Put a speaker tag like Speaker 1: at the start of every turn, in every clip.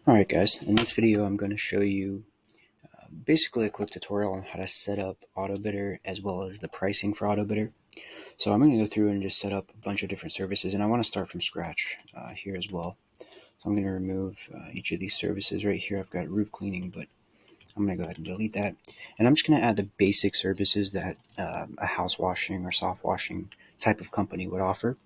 Speaker 1: Alright guys, in this video I'm going to show you basically a quick tutorial on how to set up AutoBidder as well as the pricing for AutoBidder. So I'm going to go through and just set up a bunch of different services, and I want to start from scratch here as well. So I'm going to remove each of these services right here. I've got roof cleaning, but I'm going to go ahead and delete that. And I'm just going to add the basic services that a house washing or soft washing type of company would offer.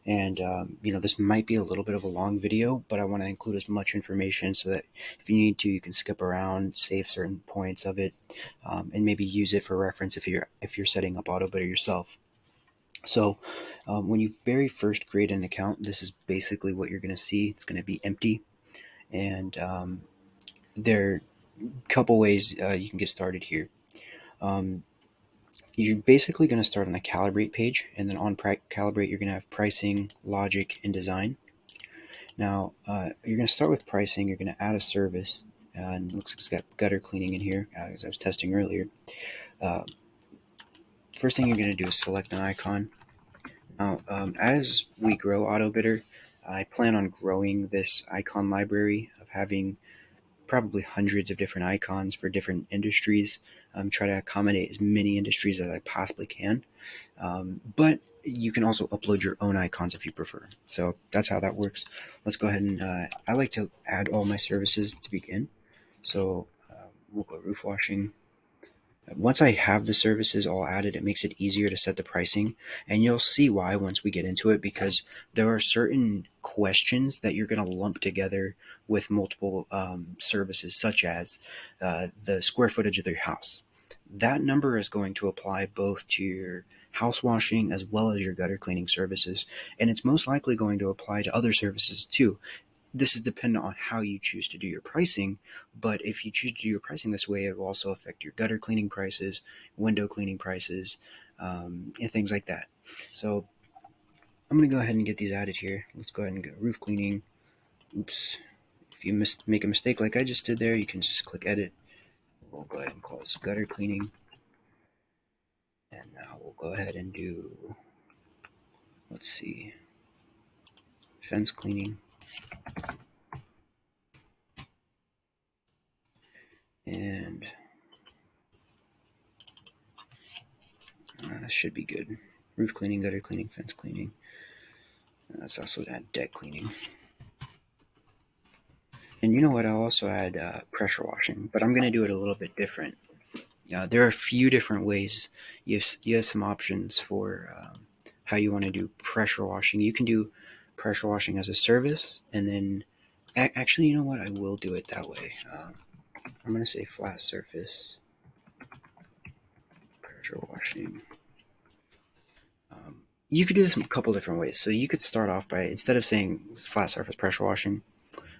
Speaker 1: And, this might be a little bit of a long video, but I want to include as much information so that if you need to, you can skip around, save certain points of it, and maybe use it for reference if you're setting up AutoBidder yourself. So when you very first create an account, this is basically what you're going to see. It's going to be empty. And there are a couple ways you can get started here. Um, you're basically going to start on the calibrate page, and then on calibrate, you're going to have pricing, logic, and design. Now, you're going to start with pricing. You're going to add a service, and it looks like it's got gutter cleaning in here, as I was testing earlier. Uh, First thing you're going to do is select an icon. Now, as we grow AutoBidder, I plan on growing this icon library of having probably hundreds of different icons for different industries. Try to accommodate as many industries as I possibly can. But you can also upload your own icons if you prefer. So that's how that works. Let's go ahead and I like to add all my services to begin. So we'll go roof washing. Once I have the services all added, it makes it easier to set the pricing, and you'll see why once we get into it, because there are certain questions that you're going to lump together with multiple services, such as the square footage of your house. That number is going to apply both to your house washing as well as your gutter cleaning services, and it's most likely going to apply to other services too. This is dependent on how you choose to do your pricing, but if you choose to do your pricing this way, it will also affect your gutter cleaning prices, window cleaning prices, and things like that. So I'm going to go ahead and get these added here. Let's go ahead and get roof cleaning. Oops. If you make a mistake like I just did there, you can just click edit. We'll go ahead and call this gutter cleaning. And now we'll go ahead and do, let's see, fence cleaning. And should be good. Roof cleaning, gutter cleaning, fence cleaning. Let's also add deck cleaning. And you know what? I'll also add pressure washing, but I'm going to do it a little bit different. There are a few different ways. You have some options for how you want to do pressure washing. You can do pressure washing as a service, and then actually, you know what? I will do it that way. I'm going to say flat surface pressure washing. You could do this in a couple different ways. So you could start off by, instead of saying flat surface pressure washing,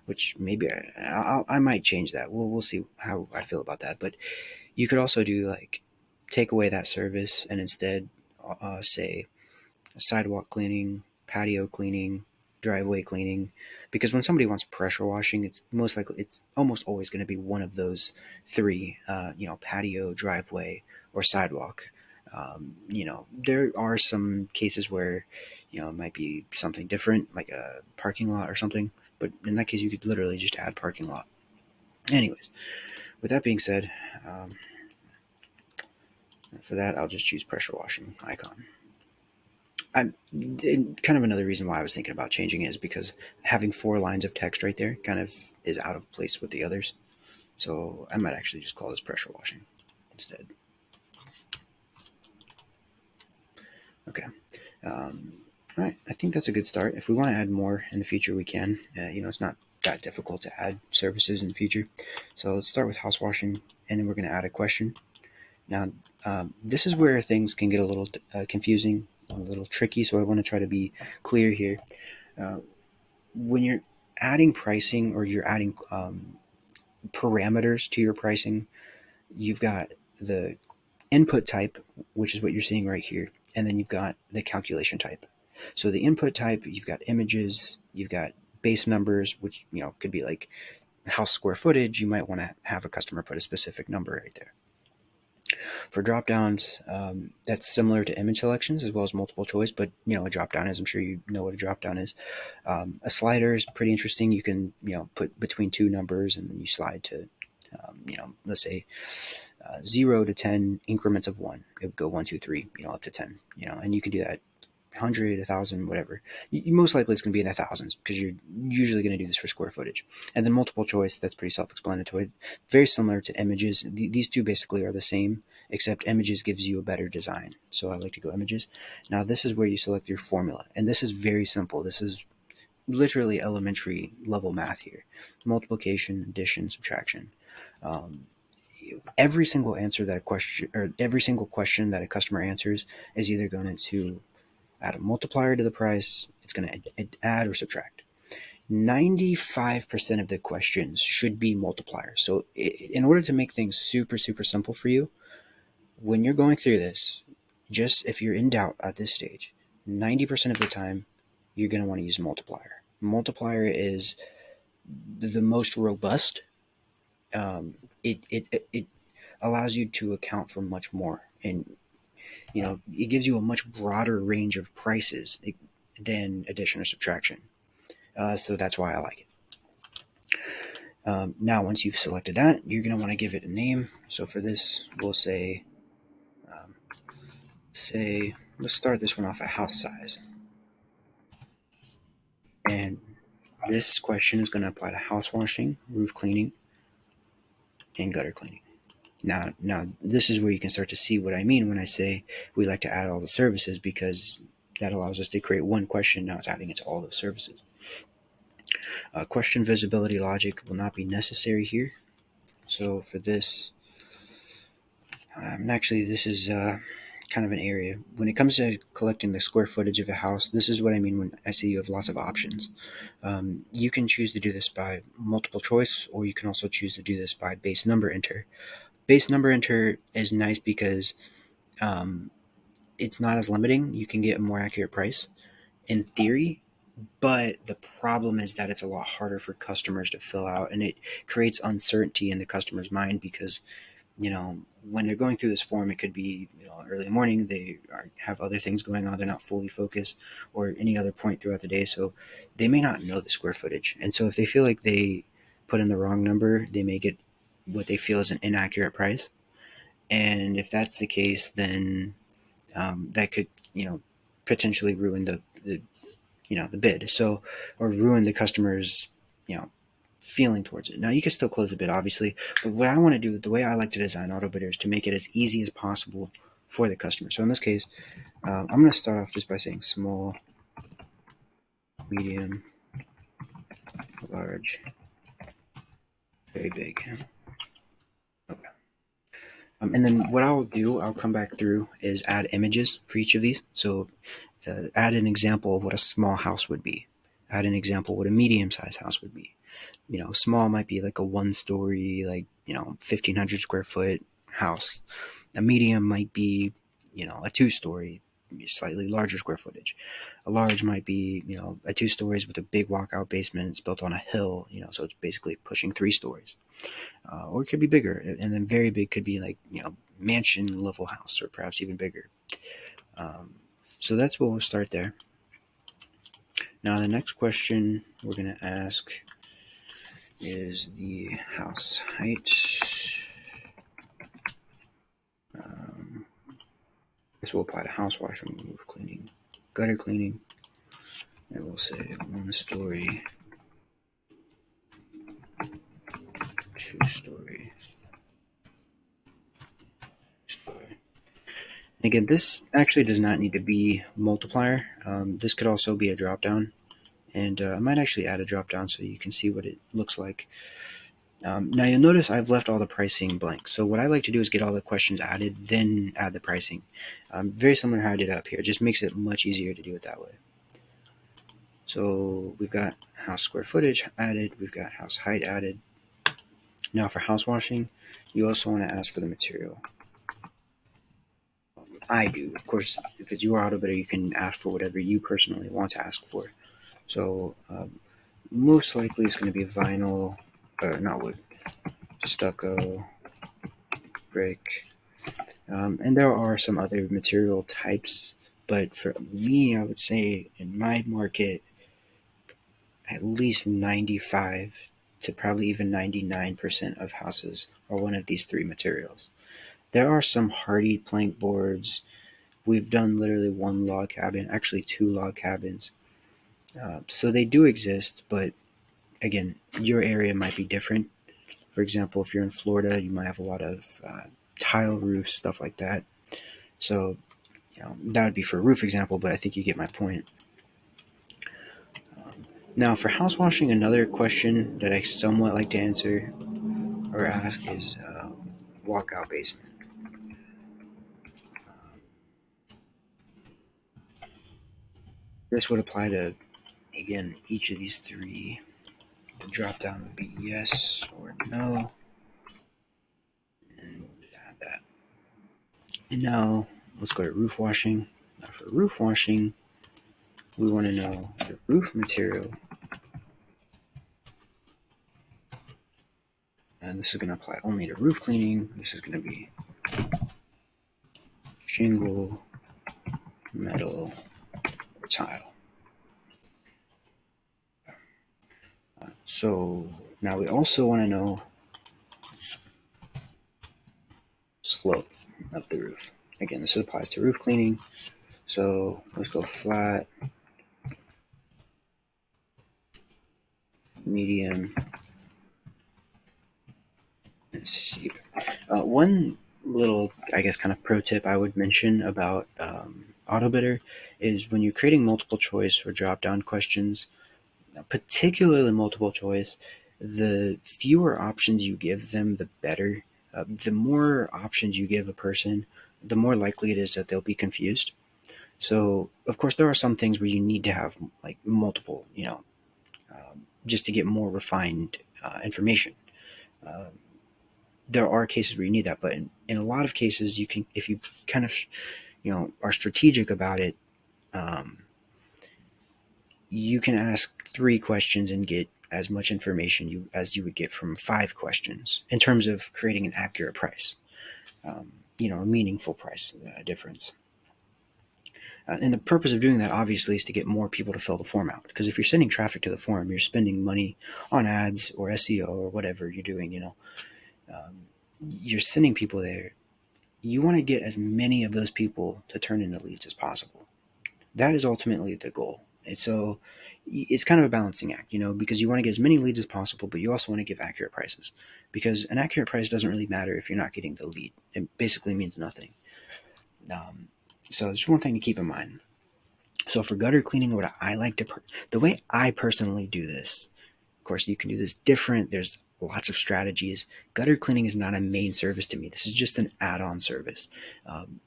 Speaker 1: which maybe I might change that. We'll see how I feel about that. But you could also do like take away that service and instead say sidewalk cleaning, patio cleaning, driveway cleaning, because when somebody wants pressure washing, it's almost always going to be one of those three, patio, driveway, or sidewalk. There are some cases where, it might be something different, like a parking lot or something, but in that case, you could literally just add parking lot. Anyways, with that being said, for that, I'll just choose pressure washing icon. Kind of another reason why I was thinking about changing it is because having 4 lines of text right there kind of is out of place with the others. So I might actually just call this pressure washing instead. Okay. All right. I think that's a good start. If we want to add more in the future, we can. It's not that difficult to add services in the future. So let's start with house washing, and then we're going to add a question. Now, this is where things can get a little confusing, a little tricky, so I want to try to be clear here. When you're adding pricing or you're adding parameters to your pricing, you've got the input type, which is what you're seeing right here, and then you've got the calculation type. So the input type, you've got images, you've got base numbers, which could be like house square footage. You might want to have a customer put a specific number right there. For drop downs, that's similar to image selections as well as multiple choice, but a drop down is, I'm sure you know what a drop down is. A slider is pretty interesting. You can put between two numbers and then you slide to let's say 0 to 10 increments of 1. It would go 1, 2, 3, up to 10, and you can do that 100, 1,000, whatever. Most likely it's going to be in the thousands because you're usually going to do this for square footage. And then multiple choice, that's pretty self-explanatory. Very similar to images. These two basically are the same, except images gives you a better design. So I like to go images. Now this is where you select your formula. And this is very simple. This is literally elementary level math here. Multiplication, addition, subtraction. Um, every single answer that a question, or every single question that a customer answers is either going to add a multiplier to the price, it's going to add or subtract. 95% of the questions should be multipliers. So in order to make things super, super simple for you, when you're going through this, just if you're in doubt at this stage, 90% of the time, you're going to want to use multiplier. Multiplier is the most robust. It allows you to account for much more, and it gives you a much broader range of prices than addition or subtraction. So that's why I like it. Now, once you've selected that, you're going to want to give it a name. So for this, we'll um, let's start this one off at house size. And this question is going to apply to house washing, roof cleaning, and gutter cleaning. Now, this is where you can start to see what I mean when I say we like to add all the services, because that allows us to create one question. Now it's adding it to all those services. Question visibility logic will not be necessary here. So for this, actually, this is kind of an area. When it comes to collecting the square footage of a house, this is what I mean when I say you have lots of options. You can choose to do this by multiple choice, or you can also choose to do this by base number enter. Base number enter is nice because it's not as limiting. You can get a more accurate price in theory, but the problem is that it's a lot harder for customers to fill out, and it creates uncertainty in the customer's mind because when they're going through this form, it could be early in the morning, have other things going on, they're not fully focused, or any other point throughout the day, so they may not know the square footage. And so if they feel like they put in the wrong number, they may get what they feel is an inaccurate price. And if that's the case, then that could potentially ruin the bid, so, or ruin the customer's feeling towards it. Now you can still close the bid, obviously, but what I want to do, the way I like to design AutoBidder, is to make it as easy as possible for the customer. So in this case, I'm going to start off just by saying small, medium, large, very big. Okay. And then what I'll do, I'll come back through, is add images for each of these. So add an example of what a small house would be. Add an example what a medium-sized house would be. Small might be like a one-story, 1,500 square foot house. A medium might be, a two-story, slightly larger square footage. A large might be, a two stories with a big walkout basement. It's built on a hill, so it's basically pushing 3 stories. Or it could be bigger, and then very big could be like, mansion level house, or perhaps even bigger. So that's what we'll start there. Now the next question we're going to ask is the house height. This will apply to house washing, roof cleaning, gutter cleaning, and we'll say 1-story, 2-story, story. And again, this actually does not need to be multiplier. This could also be a drop down, and I might actually add a drop down so you can see what it looks like. Now you'll notice I've left all the pricing blank. So what I like to do is get all the questions added, then add the pricing. Very similar to how I did it up here. It just makes it much easier to do it that way. So we've got house square footage added. We've got house height added. Now for house washing, you also want to ask for the material. I do. Of course, if it's your AutoBidder, you can ask for whatever you personally want to ask for. So most likely it's going to be vinyl, not wood, stucco, brick, And there are some other material types, but for me, I would say in my market, at least 95 to probably even 99% of houses are one of these three materials. There are some hardy plank boards. We've done literally one log cabin, actually two log cabins. So they do exist, but again, your area might be different. For example, if you're in Florida, you might have a lot of tile roofs, stuff like that. So that would be for a roof example, but I think you get my point. Um, Now, for house washing, another question that I somewhat like to answer or ask is walkout basement. Um, this would apply to, again, each of these three. The drop down would be yes or no, and add that. And now let's go to roof washing. Now, for roof washing, we want to know the roof material, and this is going to apply only to roof cleaning. This is going to be shingle, metal, or tile. So now we also want to know slope of the roof. Again, this applies to roof cleaning. So let's go flat, medium, and steep. One little, I guess, kind of pro tip I would mention about AutoBidder is when you're creating multiple choice or drop down questions, particularly multiple choice, the fewer options you give them, the better. The more options you give a person, the more likely it is that they'll be confused. So, of course, there are some things where you need to have like multiple, just to get more refined information. Uh, there are cases where you need that, but in a lot of cases, you can, if you kind of, are strategic about it, um, you can ask three questions and get as much information as you would get from five questions in terms of creating an accurate price, a meaningful price difference. And the purpose of doing that obviously is to get more people to fill the form out. Because if you're sending traffic to the forum, you're spending money on ads or SEO or whatever you're doing. You're sending people there. You want to get as many of those people to turn into leads as possible. That is ultimately the goal. And so it's kind of a balancing act, because you want to get as many leads as possible, but you also want to give accurate prices. Because an accurate price doesn't really matter if you're not getting the lead. It basically means nothing. Um, so it's one thing to keep in mind. So for gutter cleaning, what I like to, the way I personally do this, of course, you can do this different. There's lots of strategies. Gutter cleaning is not a main service to me. This is just an add-on service.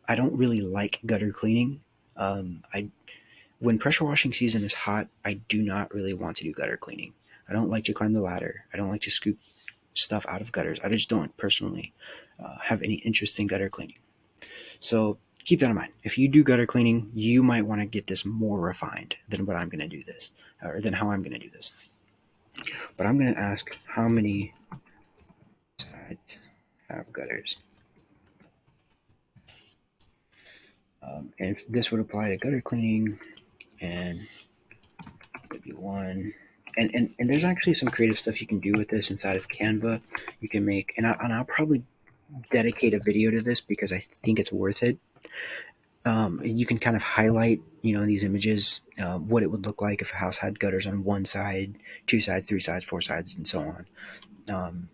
Speaker 1: I don't really like gutter cleaning. I When pressure washing season is hot, I do not really want to do gutter cleaning. I don't like to climb the ladder. I don't like to scoop stuff out of gutters. I just don't personally have any interest in gutter cleaning. So keep that in mind. If you do gutter cleaning, you might want to get this more refined than what I'm going to do this, or than how I'm going to do this. But I'm going to ask how many sides have gutters. And if this would apply to gutter cleaning, and maybe one. And there's actually some creative stuff you can do with this inside of Canva. You can make, and I'll probably dedicate a video to this because I think it's worth it. You can kind of highlight, these images, what it would look like if a house had gutters on one side, two sides, three sides, four sides, and so on. Um,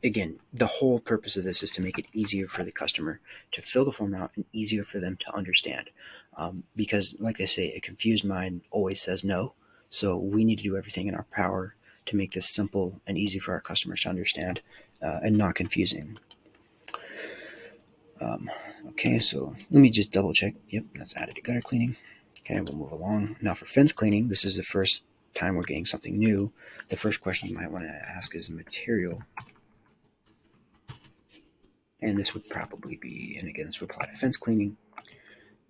Speaker 1: again, the whole purpose of this is to make it easier for the customer to fill the form out and easier for them to understand. Because, like they say, a confused mind always says no. So we need to do everything in our power to make this simple and easy for our customers to understand and not confusing. Um, okay, so let me just double check. Yep, that's added to gutter cleaning. Okay, we'll move along. Now for fence cleaning, this is the first time we're getting something new. The first question you might want to ask is material. And this would probably be, and again, this would apply to fence cleaning.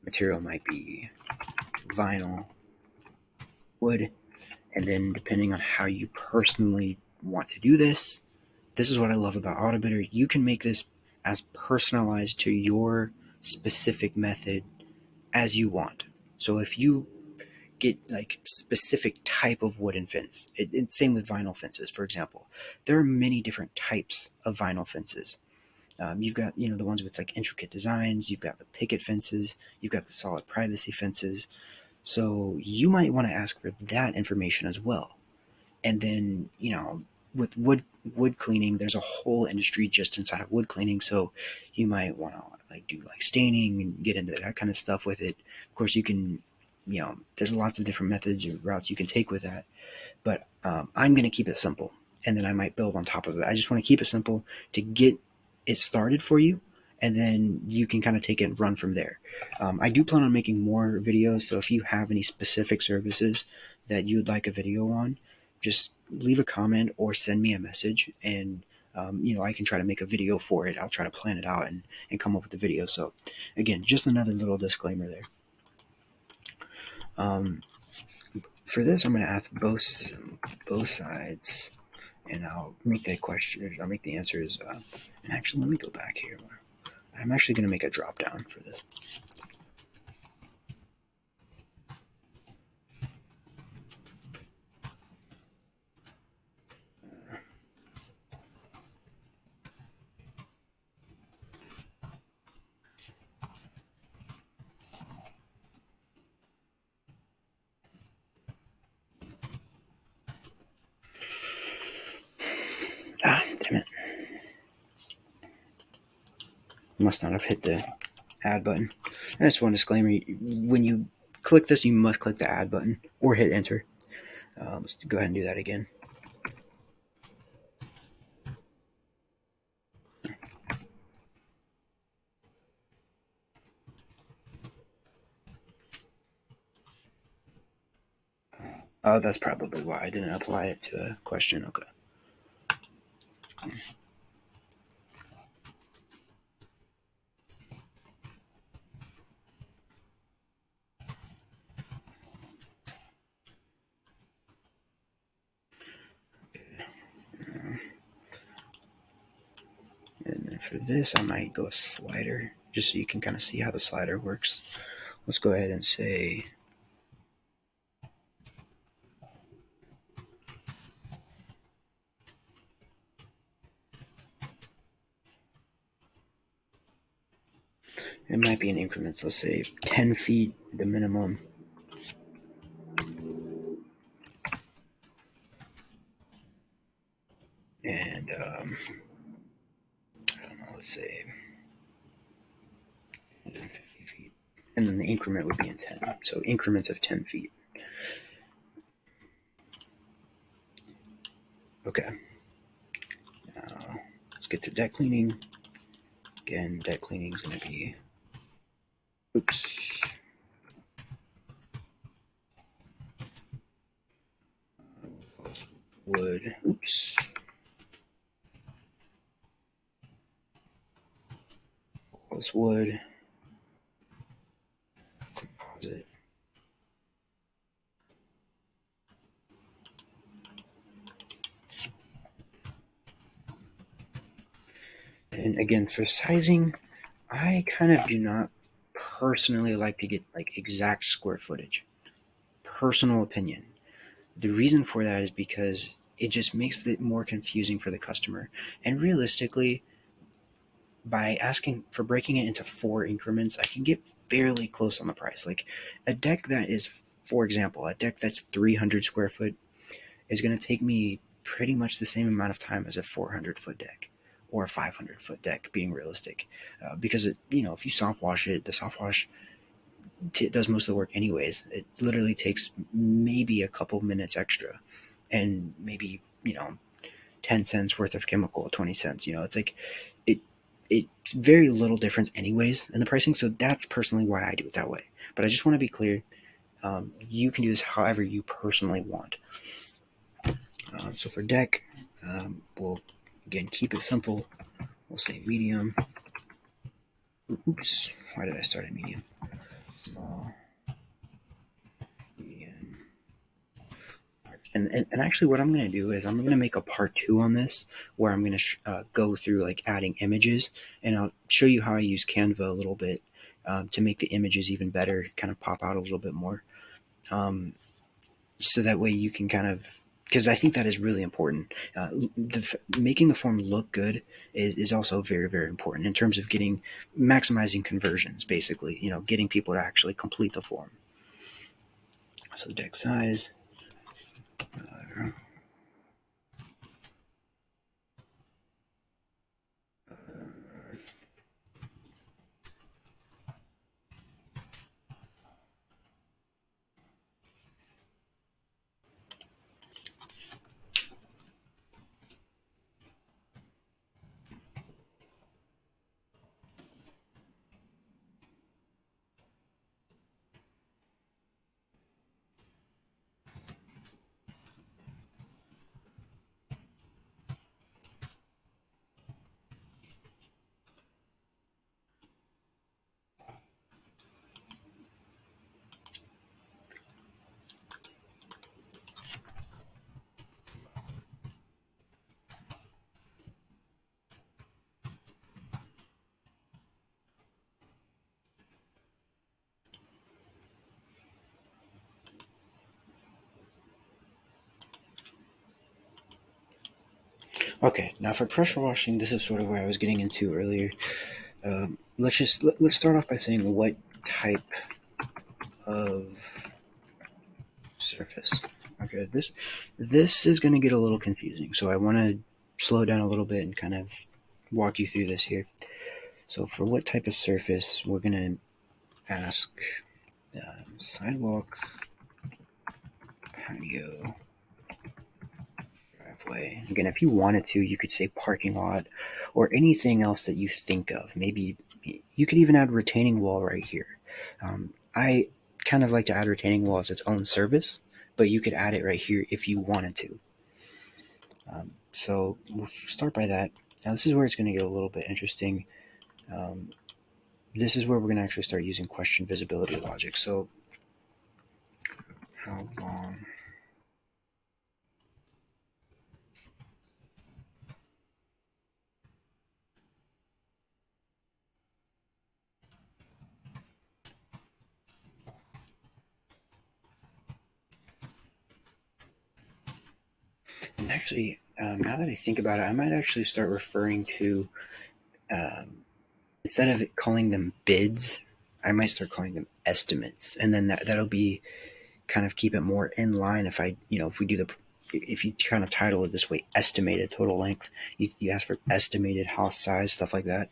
Speaker 1: Material might be vinyl, wood, and then depending on how you personally want to do this, this is what I love about AutoBidder. You can make this as personalized to your specific method as you want. So if you get like specific type of wooden fence, same with vinyl fences, for example. There are many different types of vinyl fences. You've got, the ones with like intricate designs, you've got the picket fences, you've got the solid privacy fences. So you might want to ask for that information as well. And then, with wood cleaning, there's a whole industry just inside of wood cleaning. So you might want to like do like staining and get into that kind of stuff with it. Of course, you can, there's lots of different methods or routes you can take with that. But I'm going to keep it simple, and then I might build on top of it. I just want to keep it simple to get it started for you, and then you can kind of take it and run from there. I do plan on making more videos, so if you have any specific services that you'd like a video on, just leave a comment or send me a message, and I can try to make a video for it. I'll try to plan it out and come up with the video. So again, just another little disclaimer there. For this, I'm going to ask both sides, and I'll make the question. I'll make the answers. And actually, let me go back here. I'm actually going to make a drop down for this. Damn it! Must not have hit the add button. And just one disclaimer: when you click this, you must click the add button or hit enter. Let's go ahead and do that again. Oh, that's probably why I didn't apply it to a question. Okay. And then for this, I might go a slider, just so you can kind of see how the slider works. Let's go ahead and say it might be in increments. Let's say 10 feet, the minimum. And I don't know, let's say 150 feet. And then the increment would be in 10. So increments of 10 feet. Okay. Let's get to deck cleaning. Again, deck cleaning is going to be, wood, wood, composite. And again, for sizing, I kind of do not personally like to get like exact square footage. Personal opinion. The reason for that is because it just makes it more confusing for the customer. And realistically, by asking for breaking it into 4 increments, I can get fairly close on the price. Like a deck that is, for example, a deck that's 300 square foot is going to take me pretty much the same amount of time as a 400-foot deck or a 500-foot deck, being realistic. Because, if you soft wash it, the soft wash does most of the work anyways. It literally takes maybe a couple minutes extra and maybe, 10 cents worth of chemical, 20 cents. It's like it's very little difference anyways in the pricing. So that's personally why I do it that way. But I just want to be clear. You can do this however you personally want. So for deck, we'll again keep it simple. We'll say medium. Oops, why did I start at medium? Small, medium, large, And actually, what I'm going to do is I'm going to make a part two on this, where I'm going to go through like adding images, and I'll show you how I use Canva a little bit to make the images even better, kind of pop out a little bit more. So that way you can kind of, because I think that is really important. Making the form look good is also very, very important in terms of maximizing conversions, basically, getting people to actually complete the form. So deck size. Uh, okay, now for pressure washing, this is sort of where I was getting into earlier. Let's start off by saying what type of surface. Okay, this is going to get a little confusing, so I want to slow down a little bit and kind of walk you through this here. So for what type of surface, we're going to ask sidewalk, patio, driveway. Again, if you wanted to, you could say parking lot or anything else that you think of. Maybe you could even add retaining wall right here. I kind of like to add retaining wall as its own service, but you could add it right here if you wanted to. So we'll start by that. Now this is where it's going to get a little bit interesting. Um, this is where we're going to actually start using question visibility logic. So how long? And actually, now that I think about it, I might actually start referring to, um, instead of calling them bids, I might start calling them estimates. And then that'll be kind of keep it more in line. If we do if you kind of title it this way, estimated total length, you ask for estimated house size, stuff like that.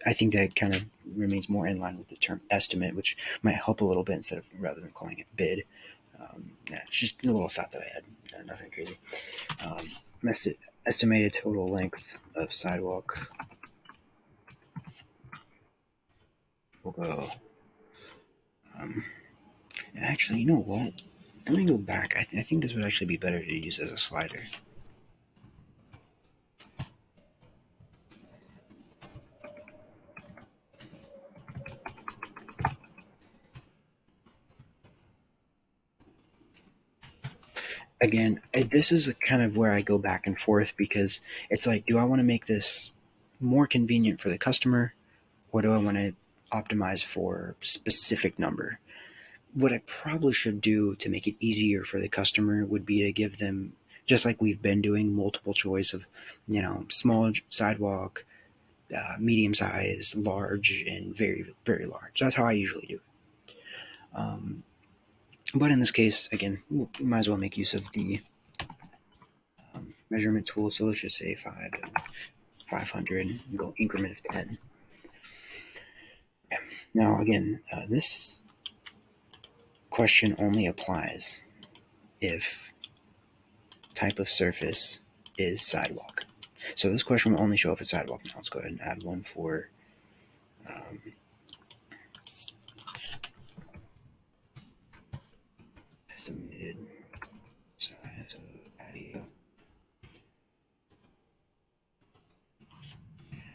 Speaker 1: I think that kind of remains more in line with the term estimate, which might help a little bit instead of rather than calling it bid. Yeah, it's just a little thought that I had. Nothing crazy. Um, estimated total length of sidewalk will go. Um, and actually, you know what? Let me go back. I think this would actually be better to use as a slider. Again, this is kind of where I go back and forth because it's like, do I want to make this more convenient for the customer, or do I want to optimize for specific number? What I probably should do to make it easier for the customer would be to give them, just like we've been doing, multiple choice of, small sidewalk, medium size, large, and very, very large. That's how I usually do it. But in this case, again, we might as well make use of the measurement tool. So let's just say 500 and go increment of 10. Now, again, this question only applies if type of surface is sidewalk. So this question will only show if it's sidewalk. Now let's go ahead and add one for estimated size of patio.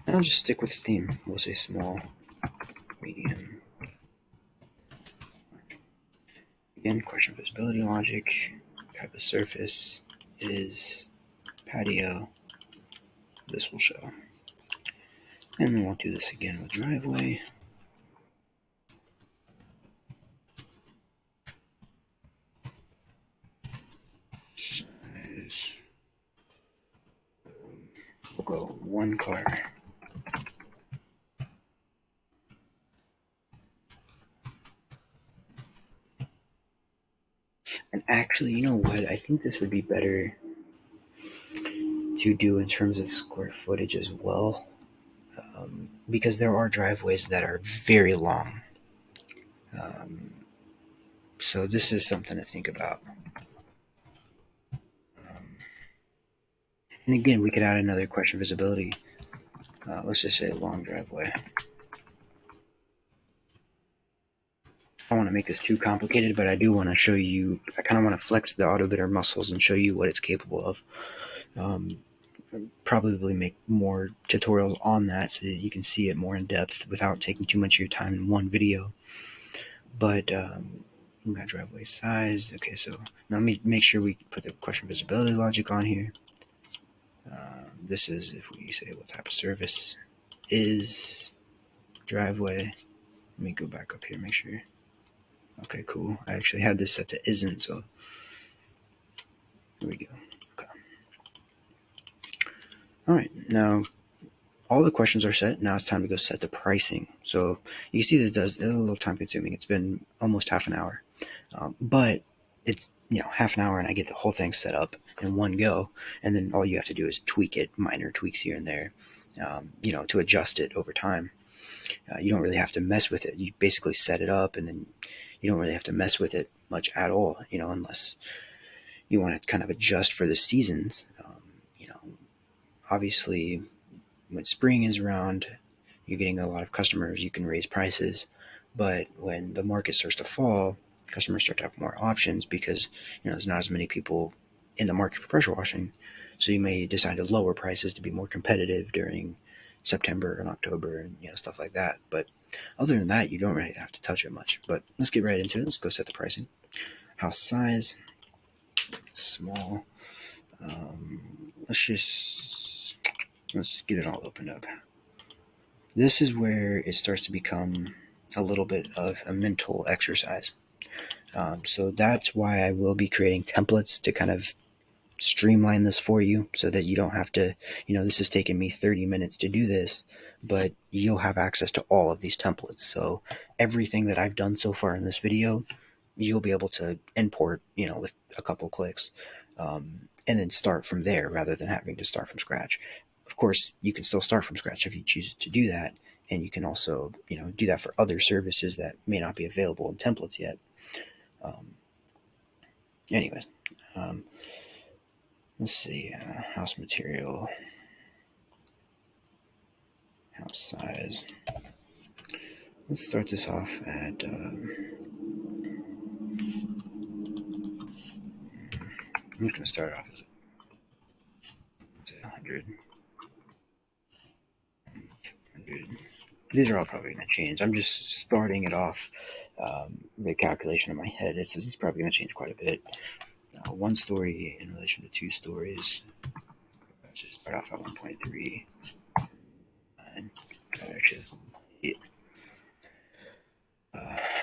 Speaker 1: And I'll just stick with the theme. We'll say small, medium. Again, question visibility logic. type of surface is patio, this will show. And then we'll do this again with driveway. Size. We'll go 1 car. And actually, you know what? I think this would be better to do in terms of square footage as well, because there are driveways that are very long. So this is something to think about. And again, we could add another question visibility. Let's just say long driveway. I don't want to make this too complicated, but I do want to show you, I kind of want to flex the AutoBidder muscles and show you what it's capable of. Probably make more tutorials on that so that you can see it more in depth without taking too much of your time in one video. But we got driveway size. Okay, so now let me make sure we put the question visibility logic on here. This is if we say what type of service is driveway. Let me go back up here, make sure. Okay, cool. I actually had this set to isn't, so here we go. Okay. All right, now all the questions are set. Now it's time to go set the pricing. So you can see this does a little time consuming. It's been almost half an hour, but it's half an hour and I get the whole thing set up in one go. And then all you have to do is tweak it, minor tweaks here and there, to adjust it over time. You don't really have to mess with it. You basically set it up and then you don't really have to mess with it much at all, unless you want to kind of adjust for the seasons. Obviously, when spring is around, you're getting a lot of customers, you can raise prices. But when the market starts to fall, customers start to have more options because there's not as many people in the market for pressure washing. So you may decide to lower prices to be more competitive during September and October and stuff like that. But other than that, you don't really have to touch it much. But let's get right into it. Let's go set the pricing. House size, small. Let's get it all opened up. This is where it starts to become a little bit of a mental exercise. So that's why I will be creating templates to kind of streamline this for you so that you don't have to, this has taken me 30 minutes to do this, but you'll have access to all of these templates. So everything that I've done so far in this video, you'll be able to import, with a couple clicks, and then start from there rather than having to start from scratch. Of course, you can still start from scratch if you choose to do that. And you can also, do that for other services that may not be available in templates yet. Anyways, let's see, house material, house size. Let's start this off at, I'm just going to start off as 100. 200. These are all probably going to change. I'm just starting it off, the calculation in my head. It's probably going to change quite a bit. 1 story in relation to 2 stories. Let's just start off at 1.3.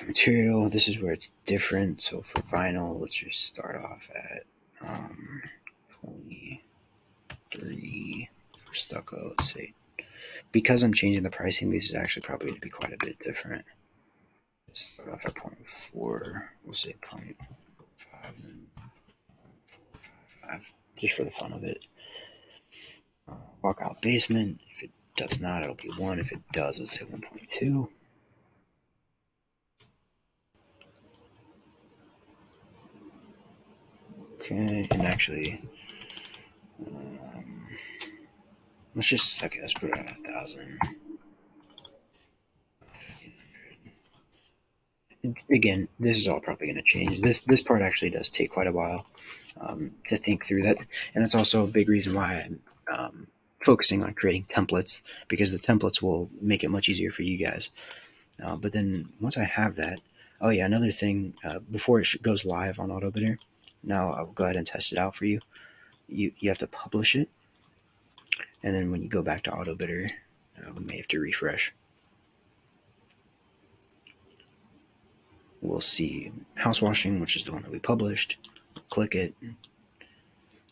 Speaker 1: Material, this is where it's different. So for vinyl, let's just start off at 23. For stucco, let's say. Because I'm changing the pricing, these is actually probably going to be quite a bit different. Let's start off at 0.4. We'll say 0.5 and 455, just for the fun of it. Walkout basement. If it does not, it'll be 1. If it does, let's say 1.2. Okay, and actually, let's put it at 1,000. Again, this is all probably going to change. This part actually does take quite a while to think through that, and that's also a big reason why I'm focusing on creating templates, because the templates will make it much easier for you guys. But then once I have that, oh yeah, another thing, before it goes live on AutoBidder, Now I'll go ahead and test it out for you. You have to publish it, and then when you go back to AutoBidder, we may have to refresh. We'll see house washing, which is the one that we published. Click it.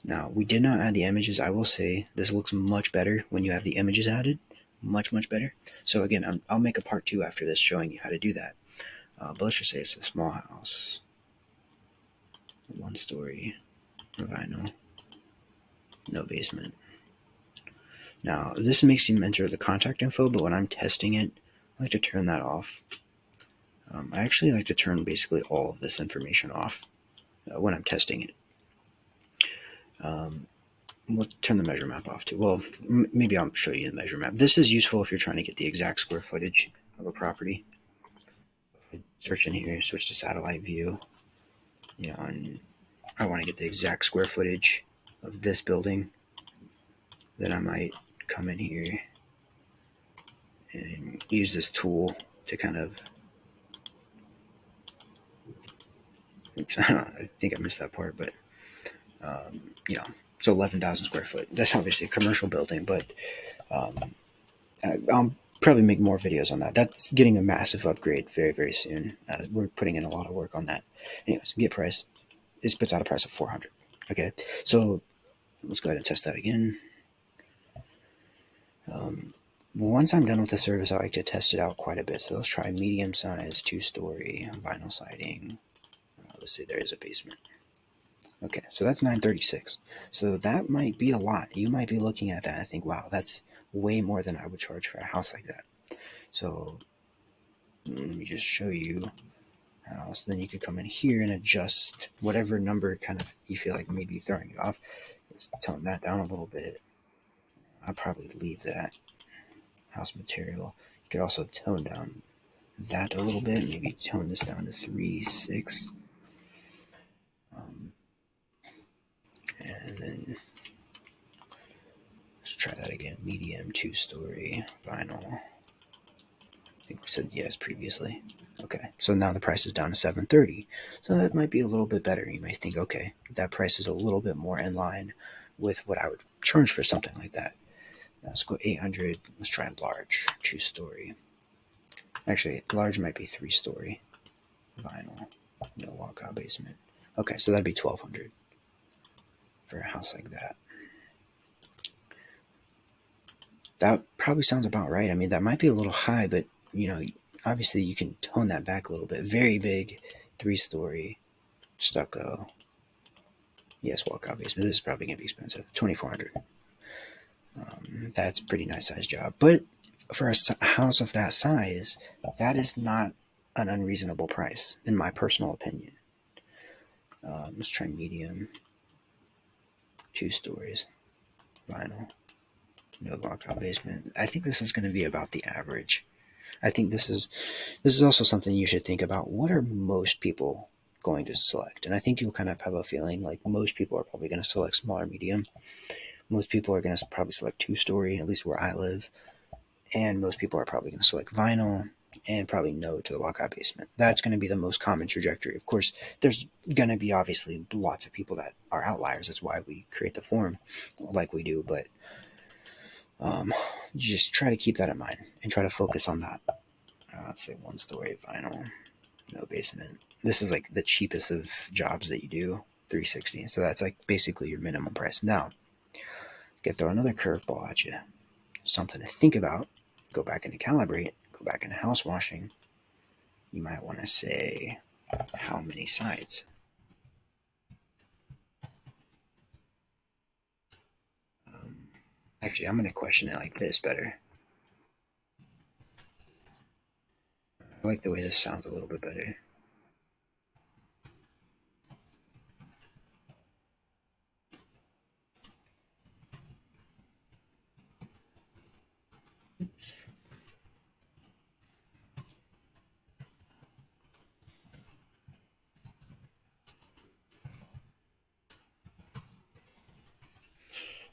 Speaker 1: Now, we did not add the images. I will say this looks much better when you have the images added. Much, much better. So again, I'll make a part 2 after this showing you how to do that. But let's just say it's a small house. 1-story, vinyl, no basement. Now, this makes you enter the contact info, but when I'm testing it, I like to turn that off. I actually like to turn basically all of this information off when I'm testing it. We'll turn the measure map off too. Well, maybe I'll show you the measure map. This is useful if you're trying to get the exact square footage of a property. Search in here, switch to satellite view. And I want to get the exact square footage of this building. Then I might come in here and use this tool to kind of. Oops, I think I missed that part, but so 11,000 square foot. That's obviously a commercial building, but I'll probably make more videos on that. That's getting a massive upgrade very, very soon. We're putting in a lot of work on that. Anyways, get price. It spits out a price of 400. Okay, so let's go ahead and test that again. Once I'm done with the service, I like to test it out quite a bit. So let's try medium size, 2-story, vinyl siding. Let's say there is a basement. Okay, so that's 936. So that might be a lot. You might be looking at that and think, wow, that's way more than I would charge for a house like that. So let me just show you how. So then you could come in here and adjust whatever number kind of you feel like maybe throwing you off. Let's tone that down a little bit. I'll probably leave that. House material. You could also tone down that a little bit. Maybe tone this down to 3.6. And then let's try that again. Medium, 2-story, vinyl. I think we said yes previously. Okay, so now the price is down to 730. So that might be a little bit better. You might think, okay, that price is a little bit more in line with what I would charge for something like that. Let's go 800. Let's try large, 2-story. Actually, large might be 3-story. Vinyl, no walkout basement. Okay, so that'd be 1,200 for a house like that. That probably sounds about right. I mean, that might be a little high, but obviously you can tone that back a little bit. Very big, 3-story, stucco. Yes, walkout basement. This is probably gonna be expensive. 2,400. That's a pretty nice size job, but for a house of that size, that is not an unreasonable price, in my personal opinion. Let's try medium, 2 stories, vinyl, no walkout basement. I think this is going to be about the average. I think this is also something you should think about. What are most people going to select? And I think you'll kind of have a feeling like most people are probably going to select small or medium. Most people are going to probably select 2-story, at least where I live. And most people are probably going to select vinyl and probably no to the walkout basement. That's going to be the most common trajectory. Of course, there's going to be obviously lots of people that are outliers. That's why we create the form like we do. But just try to keep that in mind and try to focus on that. Let's say 1-story vinyl, no basement. This is like the cheapest of jobs that you do, $360. So that's like basically your minimum price. Now, get throw another curveball at you. Something to think about. Go back into calibrate. Go back into house washing. You might want to say how many sides. Actually, I'm going to question it like this better. I like the way this sounds a little bit better.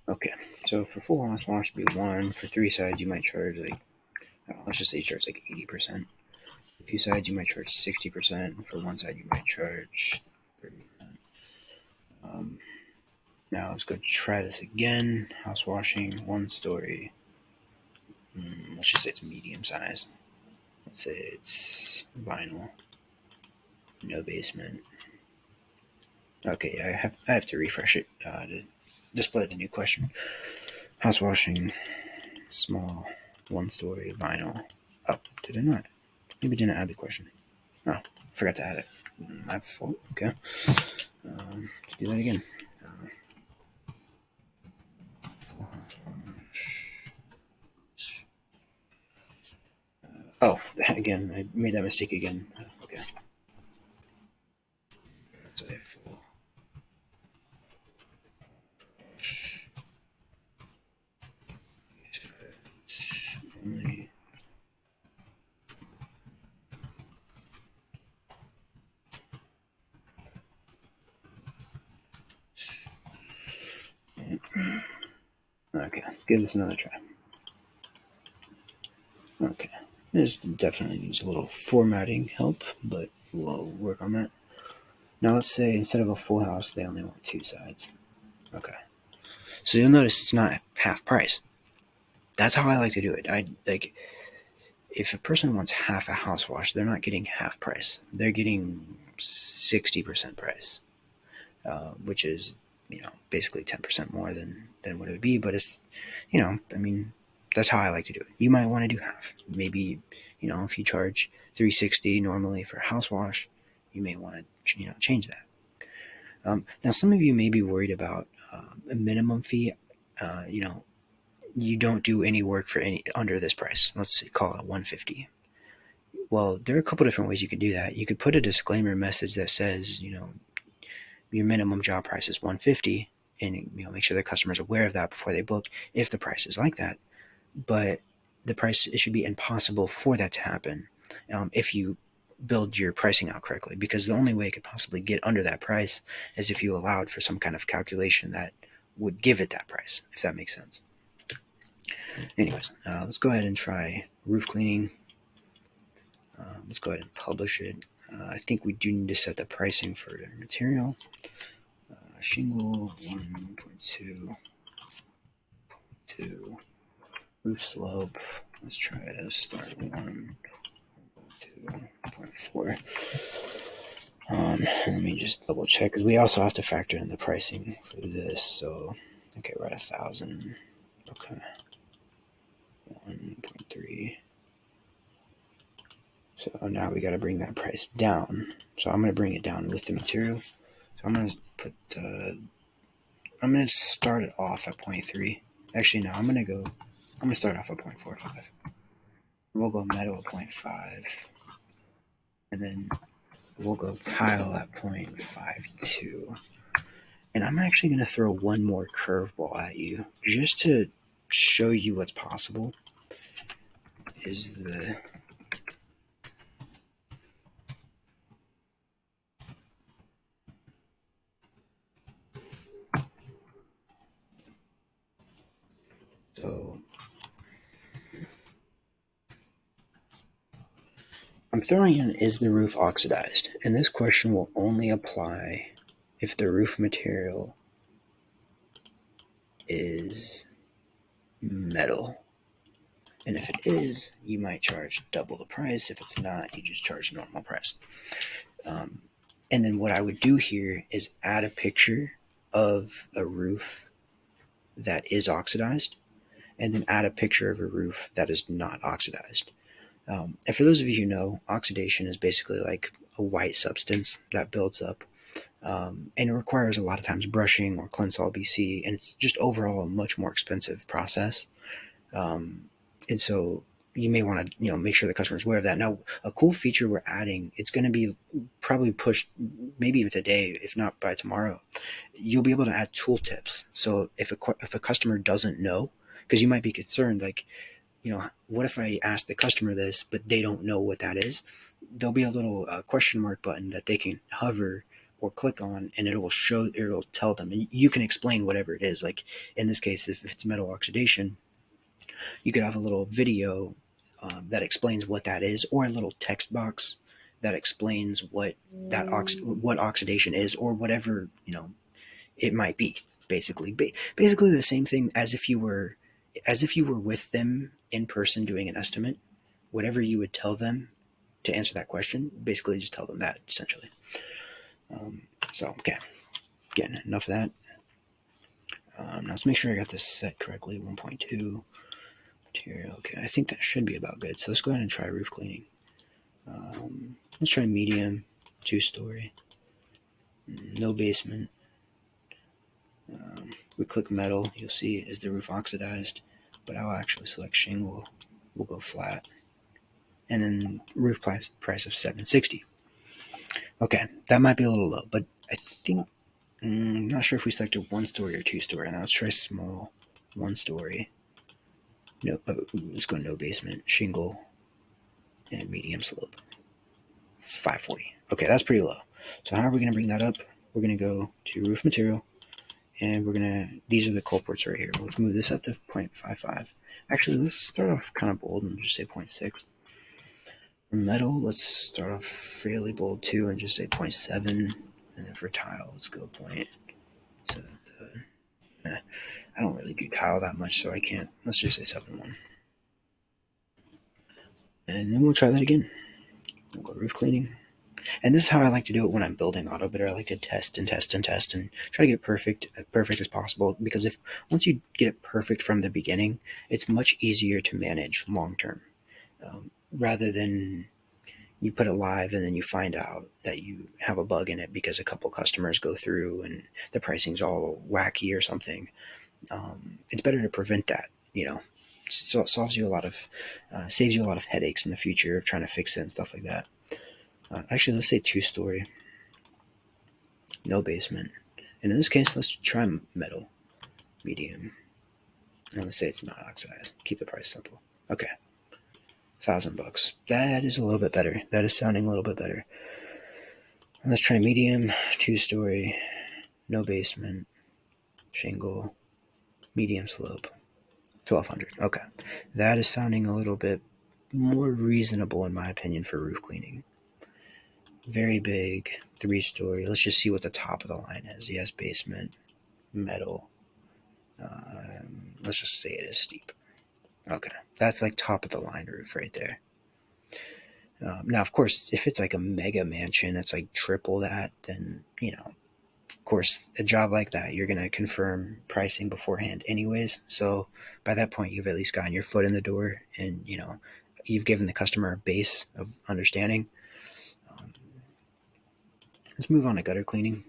Speaker 1: Okay, so for full house wash, it'd be 1. For 3 sides, you might charge like, let's just say you charge like 80%. For 2 sides, you might charge 60%. For 1 side, you might charge 30%. Now let's go try this again. House washing, 1-story. Let's just say it's medium size. Let's say it's vinyl, no basement. Okay, I have to refresh it to display the new question. House washing, small, 1-story, vinyl. Oh, did I not? Maybe didn't add the question. Oh, forgot to add it. My fault. Okay. Let's do that again. Oh, again, I made that mistake again. Okay. So full. Only. Okay, give this another try. Okay, this definitely needs a little formatting help, but we'll work on that. Now let's say instead of a full house, they only want 2 sides. Okay, so you'll notice it's not half price. That's how I like to do it. I like if a person wants half a house wash, they're not getting half price. They're getting 60% price, which is basically 10% more than what it would be. But it's I mean that's how I like to do it. You might want to do half. Maybe if you charge $360 normally for a house wash, you may want to change that. Now some of you may be worried about a minimum fee. You don't do any work for any under this price. Let's call it $150. Well, there are a couple different ways you could do that. You could put a disclaimer message that says, your minimum job price is $150, and make sure the customer's aware of that before they book if the price is like that. But the price, it should be impossible for that to happen if you build your pricing out correctly, because the only way it could possibly get under that price is if you allowed for some kind of calculation that would give it that price, if that makes sense. Anyways, let's go ahead and try roof cleaning. Let's go ahead and publish it. I think we do need to set the pricing for the material. Shingle 1.2, roof slope. Let's try to start 1.2.4. Let me just double check, because we also have to factor in the pricing for this. So, okay, we're at 1,000. Okay, 1.3. So now we got to bring that price down. So I'm going to bring it down with the material. So I'm going to put, I'm going to start it off at 0.3. Actually, no, I'm going to start off at 0.45. We'll go metal at 0.5. And then we'll go tile at 0.52. And I'm actually going to throw one more curveball at you just to show you what's possible. So I'm throwing in, is the roof oxidized? And this question will only apply if the roof material is metal. And if it is, you might charge double the price. If it's not, you just charge normal price. And then what I would do here is add a picture of a roof that is oxidized, and then add a picture of a roof that is not oxidized. And for those of you who know, oxidation is basically like a white substance that builds up. And it requires a lot of times brushing or Cleansol BC, and it's just overall a much more expensive process. And so you may want to make sure the customer is aware of that. Now, a cool feature we're adding, it's going to be probably pushed maybe even today, if not by tomorrow. You'll be able to add tooltips. So if a customer doesn't know, because you might be concerned, like, what if I ask the customer this, but they don't know what that is? There'll be a little question mark button that they can hover or click on, and it'll tell them, and you can explain whatever it is. Like in this case, if it's metal oxidation, you could have a little video that explains what that is, or a little text box that explains what oxidation is, or whatever it might be. Basically the same thing as if you were with them in person doing an estimate. Whatever you would tell them to answer that question, basically just tell them that essentially. So okay, again, enough of that. Now let's make sure I got this set correctly. 1.2 material. Okay, I think that should be about good. So let's go ahead and try roof cleaning. Let's try medium, 2-story, no basement. We click metal. You'll see is the roof oxidized, but I'll actually select shingle. We'll go flat, and then roof price of $760. Okay, that might be a little low, but I think not sure if we selected 1-story or 2-story. Now let's try small, 1-story. No, let's go no basement, shingle, and medium slope. 540. Okay, that's pretty low. So how are we going to bring that up? We're going to go to roof material, and we're going to, these are the culprits right here. Let's move this up to 0.55. Actually, let's start off kind of bold and just say 0.6. For metal, let's start off fairly bold too and just say 0.7. And then for tile, let's go point. So I don't really do tile that much, so I can't. Let's just say 7.1. And then we'll try that again. We'll go roof cleaning. And this is how I like to do it when I'm building AutoBidder. I like to test and test and test and try to get it perfect as possible. Because if once you get it perfect from the beginning, it's much easier to manage long term, rather than you put it live and then you find out that you have a bug in it because a couple customers go through and the pricing's all wacky or something. It's better to prevent that. So it solves you a lot of, saves you a lot of headaches in the future of trying to fix it and stuff like that. Actually, let's say 2-story, no basement. And in this case, let's try metal, medium. And let's say it's not oxidized. Keep the price simple. Okay, $1,000. That is a little bit better. That is sounding a little bit better. And let's try medium, 2-story, no basement, shingle, medium slope, 1,200. Okay, that is sounding a little bit more reasonable in my opinion for roof cleaning. Very big, 3-story. Let's just see what the top of the line is. Yes, basement, metal. Let's just say it is steep. Okay, that's like top of the line roof right there. Now, of course, if it's like a mega mansion that's like triple that, then, of course, a job like that, you're going to confirm pricing beforehand anyways. So by that point, you've at least gotten your foot in the door and, you've given the customer a base of understanding. Let's move on to gutter cleaning.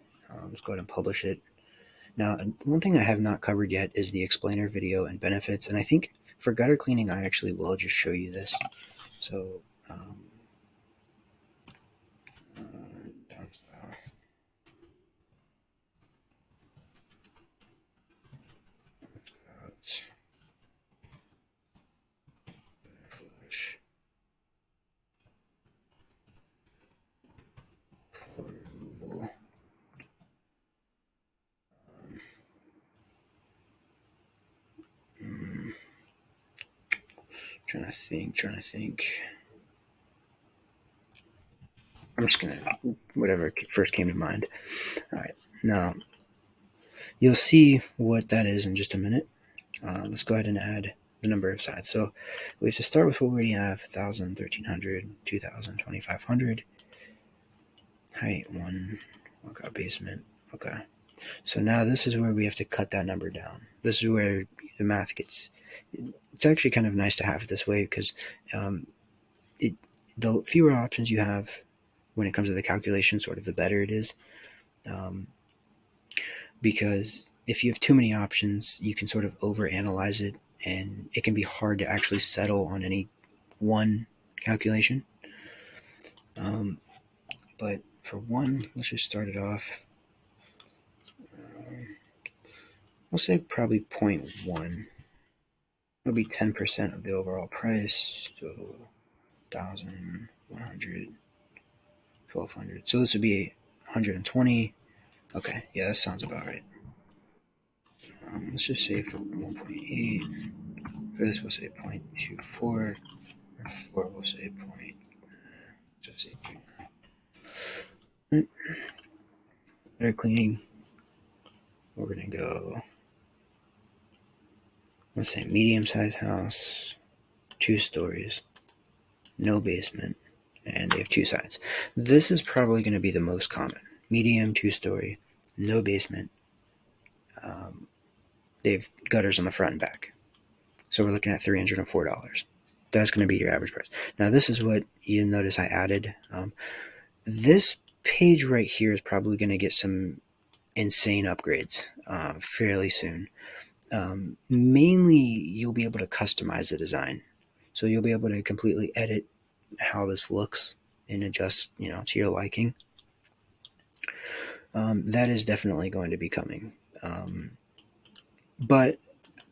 Speaker 1: Let's go ahead and publish it. Now, one thing I have not covered yet is the explainer video and benefits. And I think for gutter cleaning, I actually will just show you this. So, trying to think. I'm just going to, whatever first came to mind. All right. Now, you'll see what that is in just a minute. Let's go ahead and add the number of sides. So we have to start with what we already have: 1,000, 1,300, 2,000, 2,500. Height 1. Okay, basement. Okay. So now this is where we have to cut that number down. This is where the math gets. It's actually kind of nice to have it this way because the fewer options you have when it comes to the calculation, sort of the better it is. Because if you have too many options, you can sort of overanalyze it, and it can be hard to actually settle on any one calculation. But for one, let's just start it off. We'll say probably 0.1. It'll be 10% of the overall price. So 1,000, 100, 1,200. So this would be 120. Okay, yeah, that sounds about right. Let's just say for 1.8. For this, we'll say 0.24. For 4, we'll say point. Just say 2. Right. Gutter cleaning. we're going to go, let's say medium-sized house, 2 stories, no basement, and they have 2 sides. This is probably going to be the most common. Medium, 2-story, no basement. They have gutters on the front and back. So we're looking at $304. That's going to be your average price. Now this is what you notice I added. This page right here is probably going to get some insane upgrades fairly soon. Mainly, you'll be able to customize the design. So you'll be able to completely edit how this looks and adjust, to your liking. That is definitely going to be coming. But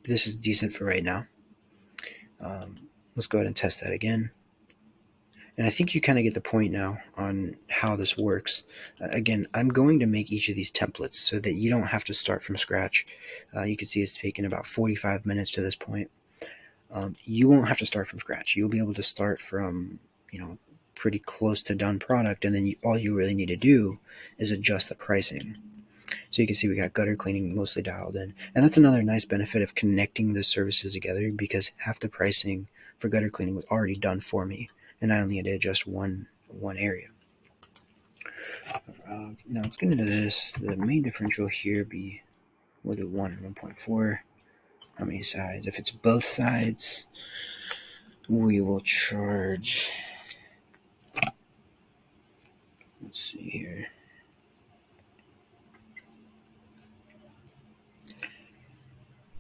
Speaker 1: this is decent for right now. Let's go ahead and test that again. And I think you kind of get the point now on how this works. Again, I'm going to make each of these templates so that you don't have to start from scratch. You can see it's taken about 45 minutes to this point. You won't have to start from scratch. You'll be able to start from, pretty close to done product, and then all you really need to do is adjust the pricing. So you can see we got gutter cleaning mostly dialed in. And that's another nice benefit of connecting the services together, because half the pricing for gutter cleaning was already done for me, and I only had to adjust one area. Now let's get into this. The main differential here be, we'll do 1 and 1.4. How many sides? If it's both sides, we will charge, let's see here.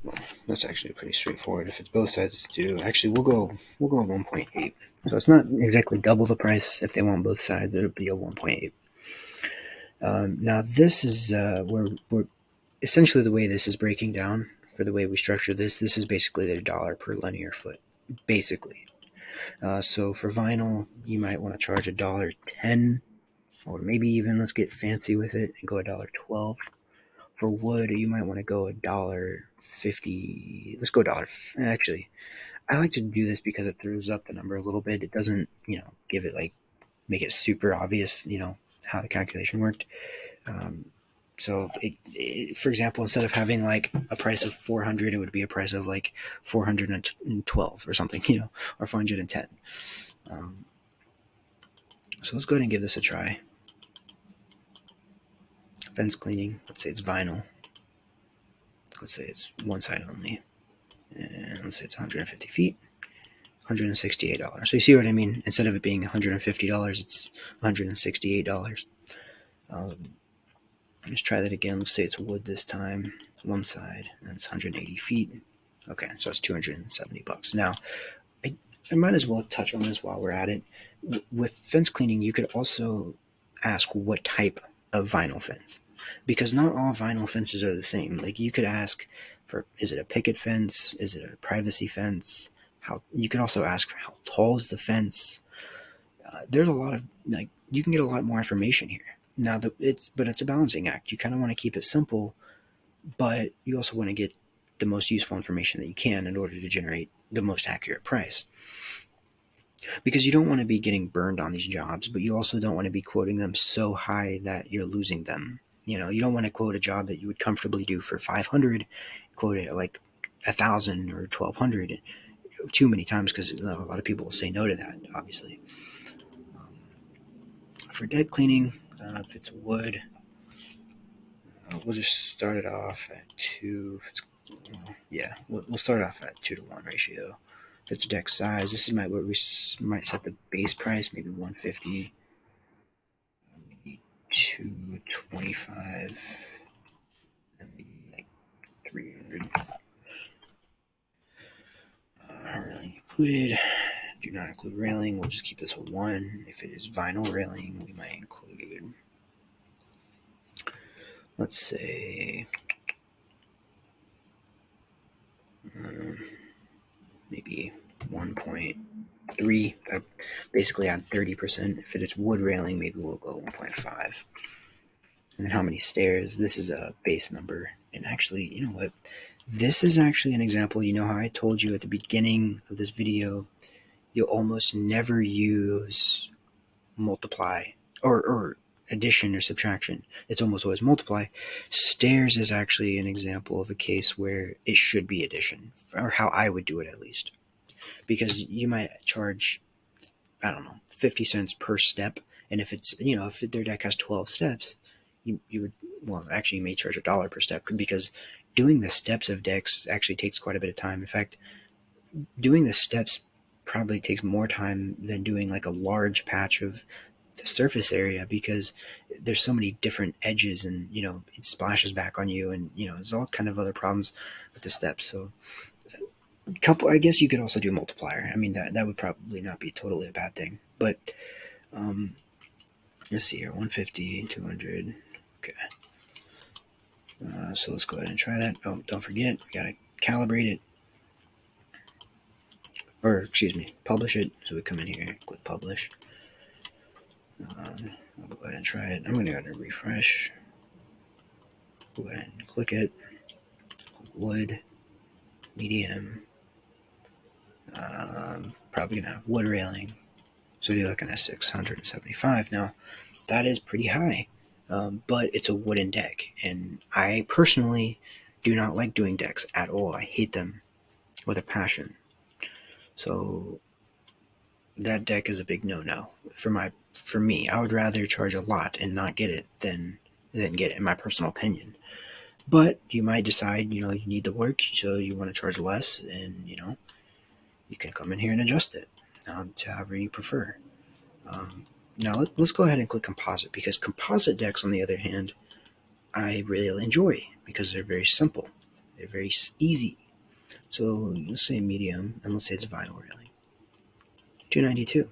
Speaker 1: Well, that's actually pretty straightforward. If it's both sides, actually we'll go 1.8. So it's not exactly double the price. If they want both sides, it'll be a 1.8. Now this is we're essentially, the way this is breaking down for the way we structure this is basically the $1 per linear foot, basically. So for vinyl, you might want to charge $1.10, or maybe even, let's get fancy with it and go $1.12. For wood, you might want to go $1.50. Let's go $1. Actually, I like to do this because it throws up the number a little bit. It doesn't, give it make it super obvious, how the calculation worked. So, for example, instead of having a price of 400, it would be a price of 412 or something, or 410. So let's go ahead and give this a try. Fence cleaning. Let's say it's vinyl. Let's say it's one side only. And let's say it's 150 feet. $168. So you see what I mean? Instead of it being $150, it's $168. Let's try that again. Let's say it's wood this time. It's one side, and it's 180 feet. Okay, so it's $270. Now, I might as well touch on this while we're at it. With fence cleaning, you could also ask what type of vinyl fence, because not all vinyl fences are the same. You could ask for, is it a picket fence? Is it a privacy fence? You could also ask for how tall is the fence. There's a lot of, you can get a lot more information here. Now, it's a balancing act. You kind of want to keep it simple, but you also want to get the most useful information that you can in order to generate the most accurate price. Because you don't want to be getting burned on these jobs, but you also don't want to be quoting them so high that you're losing them. You don't want to quote a job that you would comfortably do for 500, quote it at 1,000 or 1,200 too many times, because a lot of people will say no to that, obviously. For dead cleaning, if it's wood, we'll just start it off at 2. We'll start off at 2-to-1 ratio. If it's deck size, this is where we might set the base price, maybe 150, maybe 225, and maybe 300. Railing included. Do not include railing. We'll just keep this a 1. If it is vinyl railing, we might include, let's say, maybe 1.3. Basically add 30%. If it is wood railing, maybe we'll go 1.5. And then how many stairs? This is a base number. And actually, you know what? This is actually an example. You know how I told you at the beginning of this video, you'll almost never use multiply, or addition or subtraction. It's almost always multiply. Stairs is actually an example of a case where it should be addition, or how I would do it at least. Because you might charge, I don't know, 50 cents per step. And if it's, if their deck has 12 steps, you would, well, actually, you may charge $1 per step, because doing the steps of decks actually takes quite a bit of time. In fact, doing the steps probably takes more time than doing like a large patch of the surface area, because there's so many different edges, and it splashes back on you, and there's all kind of other problems with the steps. So I guess you could also do multiplier. I mean, that would probably not be totally a bad thing, but um, let's see here, 150, 200. Okay. So let's go ahead and try that. Oh, don't forget, we gotta calibrate it, or excuse me, publish it. So we come in here, click publish. I'll go ahead and try it. I'm gonna go ahead and refresh. Go ahead and click it. Click wood, medium. Probably gonna have wood railing. So you're looking at 675. Now, that is pretty high, but it's a wooden deck, and I personally do not like doing decks at all. I hate them with a passion. So that deck is a big no-no for me. I would rather charge a lot and not get it than get it, in my personal opinion. But you might decide, you need the work, so you want to charge less, and you can come in here and adjust it to however you prefer. Now let's go ahead and click composite, because composite decks, on the other hand, I really enjoy because they're very simple. They're very easy. So let's say medium, and let's say it's vinyl railing. 292.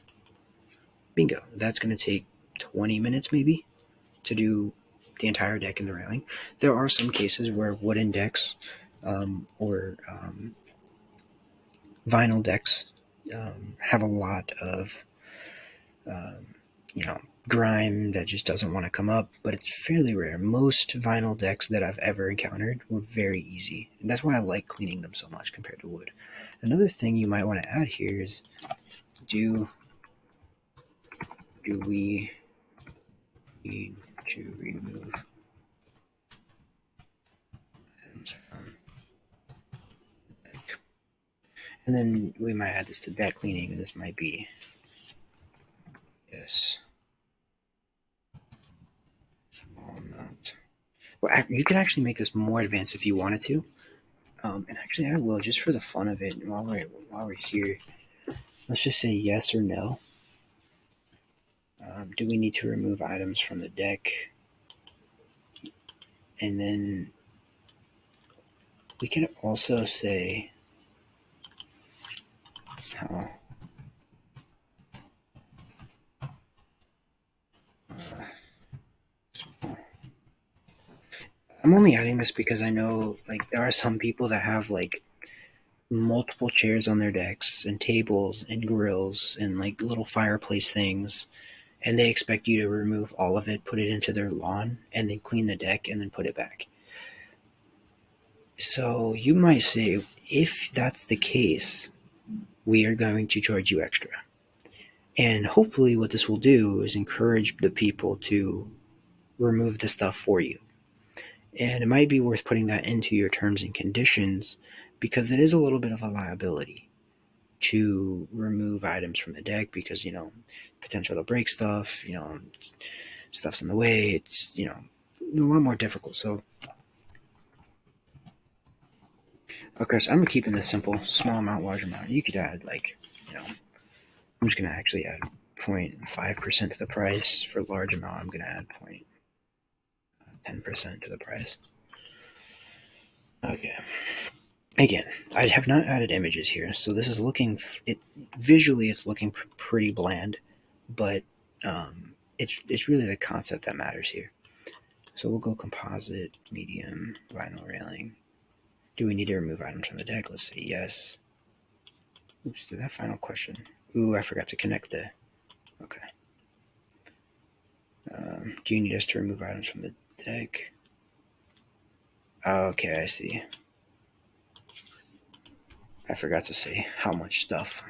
Speaker 1: Bingo. That's going to take 20 minutes maybe to do the entire deck in the railing. There are some cases where wooden decks or vinyl decks have a lot of grime that just doesn't want to come up, but it's fairly rare. Most vinyl decks that I've ever encountered were very easy, and that's why I like cleaning them so much compared to wood. Another thing you might want to add here is, do we need to remove items from the deck? And then we might add this to deck cleaning, and this might be yes, small amount. Well, you can actually make this more advanced if you wanted to. And actually, I will, just for the fun of it. While we're here, let's just say yes or no. Do we need to remove items from the deck? And then we can also say how. I'm only adding this because I know, like, there are some people that have like multiple chairs on their decks, and tables and grills and like little fireplace things, and they expect you to remove all of it, put it into their lawn, and then clean the deck and then put it back. So you might say, if that's the case, we are going to charge you extra. And hopefully what this will do is encourage the people to remove the stuff for you. And it might be worth putting that into your terms and conditions, because it is a little bit of a liability to remove items from the deck, because, potential to break stuff, stuff's in the way. It's, a lot more difficult. So, okay, so I'm keeping this simple: small amount, large amount. You could add, like, I'm just going to actually add 0.5% to the price. For large amount, I'm going to add 0.10% to the price. Okay. Again, I have not added images here, so this is looking, visually it's looking pretty bland, but it's really the concept that matters here. So we'll go composite, medium, vinyl railing. Do we need to remove items from the deck? Let's say yes. Oops, to that final question. Ooh, I forgot to connect the. Okay. Do you need us to remove items from the deck? Okay, I see. I forgot to say how much stuff.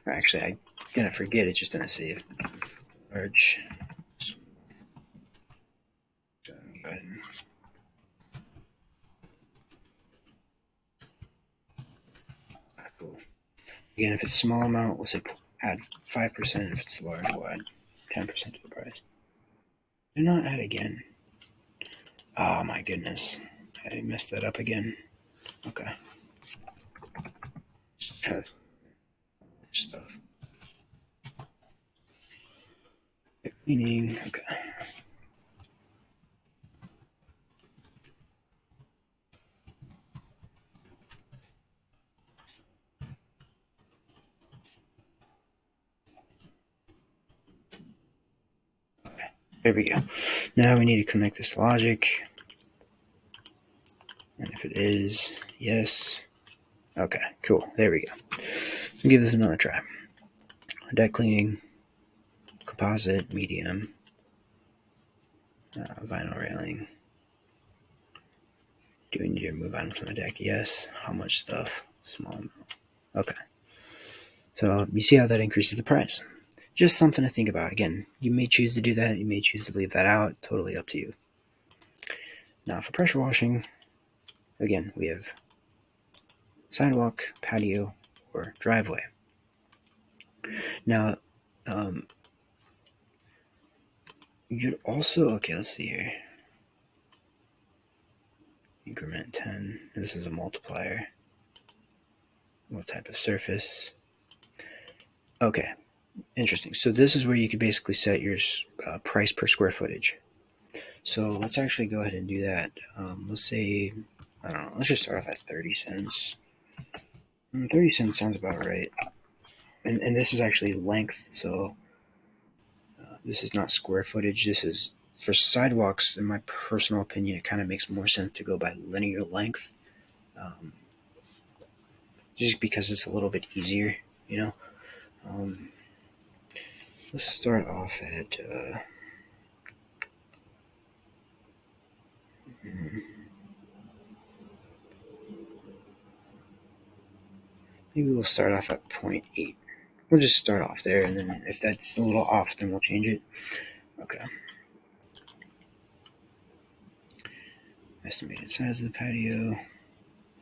Speaker 1: Actually, Gonna forget it just didn't save. Large. Cool. Again, if it's small amount, we'll say add 5%. If it's large, we'll add 10% to the price. Do not add again. Oh my goodness. I messed that up again. Okay. Stuff. Cleaning. Okay. There we go. Now we need to connect this to Logic. And if it is, yes. Okay, cool. There we go. I'll give this another try. Deck cleaning, composite, medium, vinyl railing. Do we need to remove items from the deck? Yes. How much stuff? Small amount. Okay. So you see how that increases the price. Just something to think about. Again, you may choose to do that. You may choose to leave that out. Totally up to you. Now for pressure washing, again, we have sidewalk, patio, or driveway. Now, you'd also, okay, let's see here. Increment 10. This is a multiplier. What type of surface? Okay, interesting. So this is where you could basically set your price per square footage. So let's actually go ahead and do that. Let's say, I don't know, let's just start off at 30 cents. 30 cents sounds about right. And this is actually length, so this is not square footage. This is, for sidewalks, in my personal opinion, it kind of makes more sense to go by linear length. Just because it's a little bit easier, you know. Let's start off at maybe we'll start off at 0.8. We'll just start off there, and then if that's a little off, then we'll change it. Okay. Estimated size of the patio,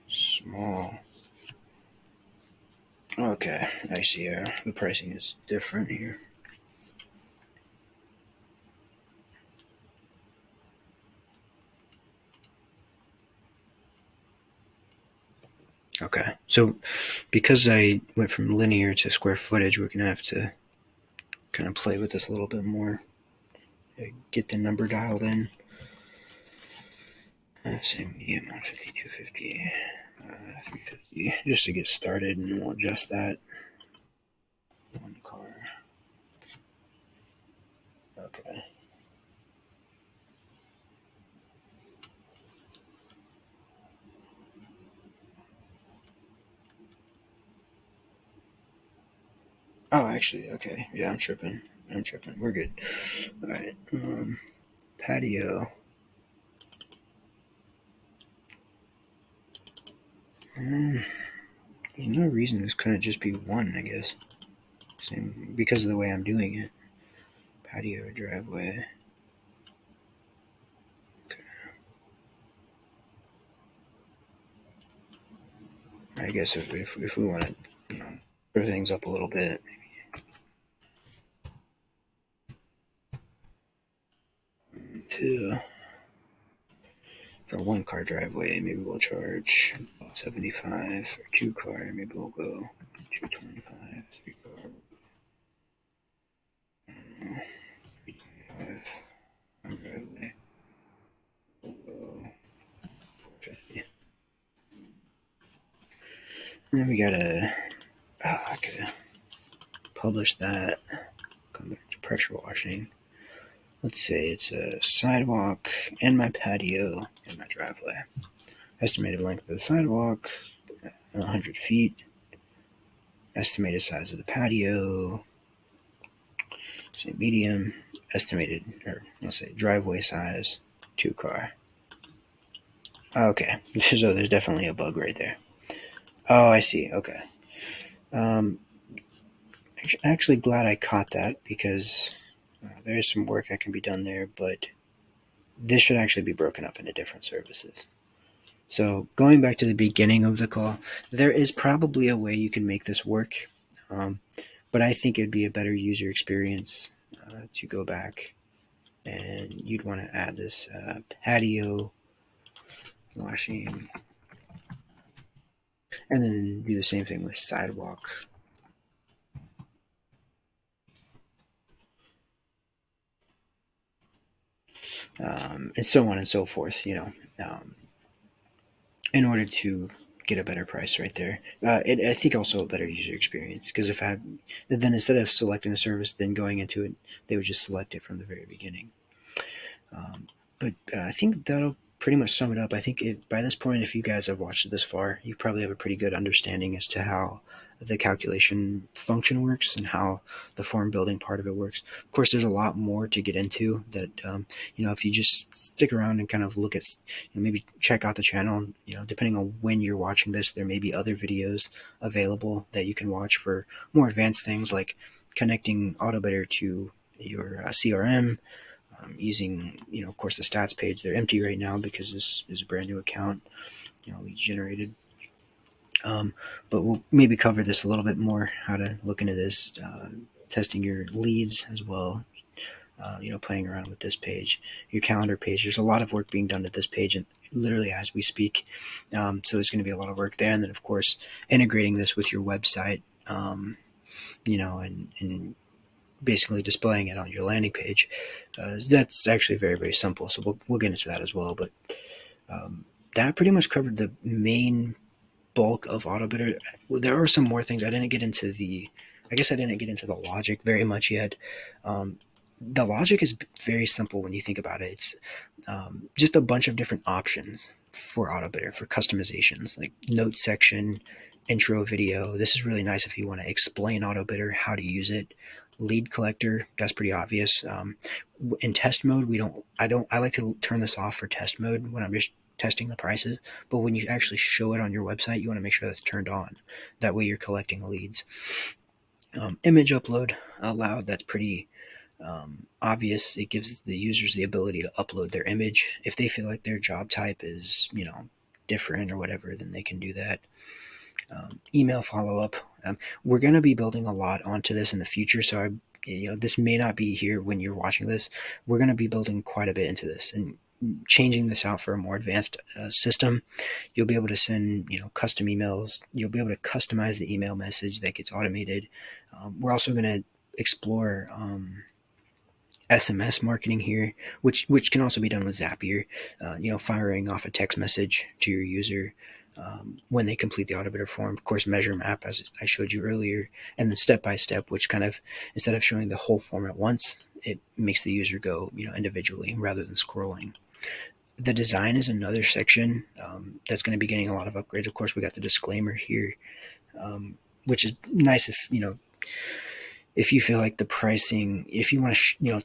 Speaker 1: small. Okay, I see. The pricing is different here. Okay, so because I went from linear to square footage, we're gonna have to kind of play with this a little bit more. Get the number dialed in. Let's say medium 150, 250, 350, just to get started, and we'll adjust that. One car. Okay. Oh, actually, okay. Yeah, I'm tripping. We're good. All right. Patio. There's no reason this couldn't just be one, I guess. Same because of the way I'm doing it. Patio, driveway. Okay. I guess if we want to, throw things up a little bit, maybe two. For a one car driveway, maybe we'll charge 75. For a 2 car, maybe we'll go 225. 3 car, 325. One driveway, we'll go 450. And then we gotta, okay, publish that. Come back to pressure washing. Let's say it's a sidewalk and my patio and my driveway. Estimated length of the sidewalk, 100 feet. Estimated size of the patio, say medium. Estimated, or let's say driveway size, 2 car. Okay, so there's definitely a bug right there. Oh, I see. Okay. actually glad I caught that because there is some work that can be done there, but this should actually be broken up into different services. So going back to the beginning of the call, there is probably a way you can make this work, um, but I think it'd be a better user experience to go back and you'd want to add this patio washing, and then do the same thing with sidewalk. And so on and so forth, in order to get a better price right there. I think also a better user experience because then instead of selecting the service, then going into it, they would just select it from the very beginning. But I think that'll pretty much sum it up. I think by this point, if you guys have watched it this far, you probably have a pretty good understanding as to how the calculation function works and how the form building part of it works. Of course, there's a lot more to get into that, if you just stick around and kind of look at, maybe check out the channel, depending on when you're watching this, there may be other videos available that you can watch for more advanced things like connecting AutoBidder to your CRM, using, of course, the stats page. They're empty right now because this is a brand new account, leads generated. But we'll maybe cover this a little bit more, how to look into this, testing your leads as well, playing around with this page, your calendar page. There's a lot of work being done to this page, and literally as we speak. So there's going to be a lot of work there. And then, of course, integrating this with your website, and basically displaying it on your landing page. That's actually very, very simple. So we'll get into that as well. But that pretty much covered the main bulk of AutoBidder. There are some more things I didn't get into the logic very much yet. The logic is very simple when you think about it. It's just a bunch of different options for AutoBidder for customizations, like note section, intro video. This is really nice if you want to explain AutoBidder, how to use it. Lead collector, that's pretty obvious. In test mode, I like to turn this off for test mode when I'm just testing the prices, but when you actually show it on your website, you want to make sure that's turned on. That way you're collecting leads. Image upload allowed, that's pretty obvious. It gives the users the ability to upload their image. If they feel like their job type is, different or whatever, then they can do that. Email follow-up. We're going to be building a lot onto this in the future, so this may not be here when you're watching this. We're going to be building quite a bit into this and changing this out for a more advanced system. You'll be able to send custom emails. You'll be able to customize the email message that gets automated. We're also going to explore SMS marketing here, which can also be done with Zapier. Firing off a text message to your user when they complete the AutoBidder form. Of course, measure map, as I showed you earlier, and then step by step, which kind of, instead of showing the whole form at once, it makes the user go individually rather than scrolling. The design is another section that's going to be getting a lot of upgrades. Of course, we got the disclaimer here, which is nice if you feel like the pricing, if you want to,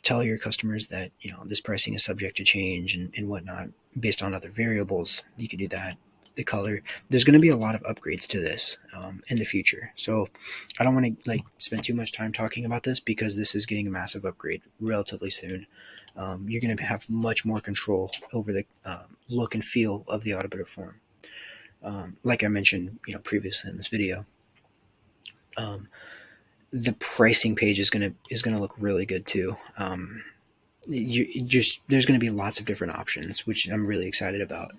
Speaker 1: tell your customers that, this pricing is subject to change and whatnot based on other variables, you could do that. The color, there's going to be a lot of upgrades to this in the future. So I don't want to spend too much time talking about this because this is getting a massive upgrade relatively soon. You're going to have much more control over the look and feel of the AutoBidder form. Like I mentioned, previously in this video. The pricing page is gonna look really good too. There's going to be lots of different options, which I'm really excited about.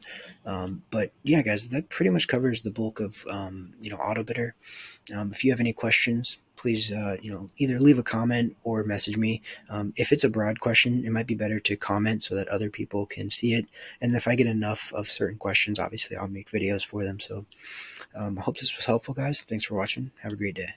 Speaker 1: But yeah, guys, that pretty much covers the bulk of AutoBidder. If you have any questions, please either leave a comment or message me. If it's a broad question, it might be better to comment so that other people can see it. And if I get enough of certain questions, obviously I'll make videos for them. So I hope this was helpful, guys. Thanks for watching. Have a great day.